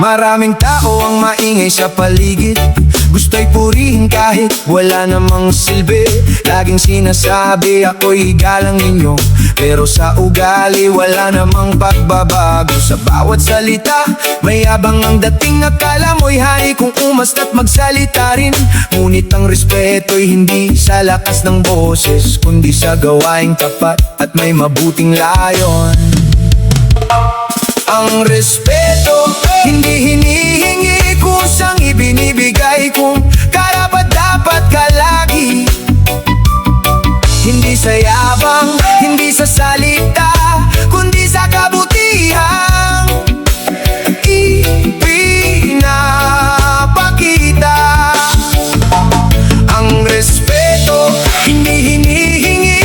Maraming tao ang maingay sa paligid, gusto'y purihin kahit wala namang silbi. Laging sinasabi ako'y galang ninyo, pero sa ugali wala namang pagbabago. Sa bawat salita may abang ang dating, akala mo'y hari kung umasta't magsalita rin. Ngunit ang respeto'y hindi sa lakas ng boses, kundi sa gawaing tapat at may mabuting layon. Ang respeto hindi hinihingi, kusang ibinibigay kung karapat-dapat ka lagi. Hindi sa yabang, hindi sa salita, kundi sa kabutihang ipinapakita. Ang respeto hindi hinihingi,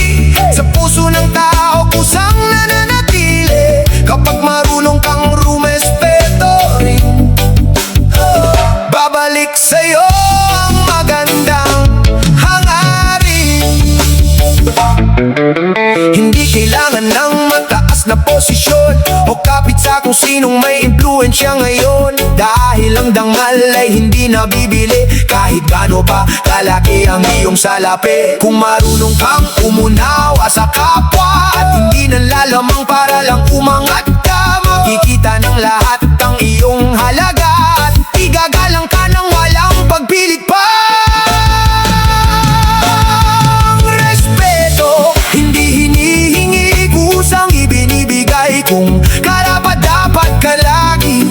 sa puso ng tao kusang nananatili. Kapag marunong kang rumespeto rin, babalik sa'yo ang magandang hangarin. Hindi kailangan ng mataas na posisyon o kapit sa kung sinong may impluensya ngayon, dahil ang dangal ay hindi nabibili kahit gaano pa kalaki ang iyong salapi. Kung marunong kang umunawa sa kapwa at hindi nalalamang para lang umangat ka, makikita ng lahat ang iyong halaga at igagalang ka ng walang pagpilit pa. Ang respeto hindi hinihingi, kusang ibinibigay kung karapat-dapat ka lagi.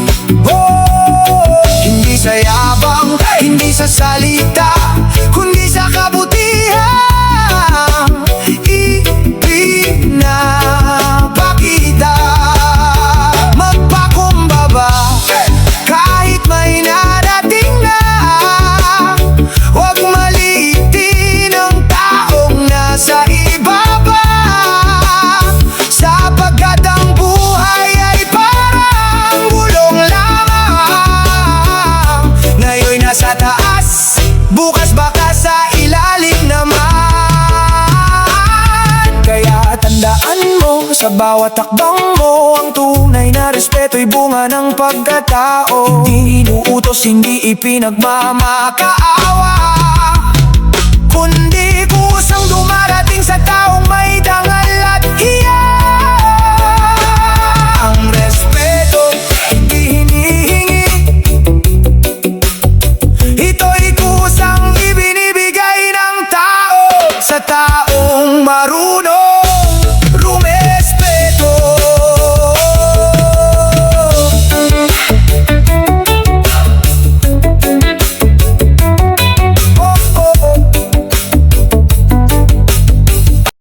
Hindi sa yabang, hindi sa salita, kundi sa kabutihang ipinapakita. Magpakumbaba kahit may narating na, huwag maliitin ang taong nasa ibaba, sapagkat ang buhay ay parang gulong lamang. Ngayon'y nasa taas, bukas baka sa ilalim naman. Kaya tandaan mo, sa bawat takbang mo, ang tunay na respeto'y bunga ng pagkatao. Hindi inuutos, hindi ipinagmamakaawa, kundi kusang dumarating sa taong may dangal at hiya. Ang respeto hindi hinihingi, ito'y kusang ibinibigay ng tao sa tao.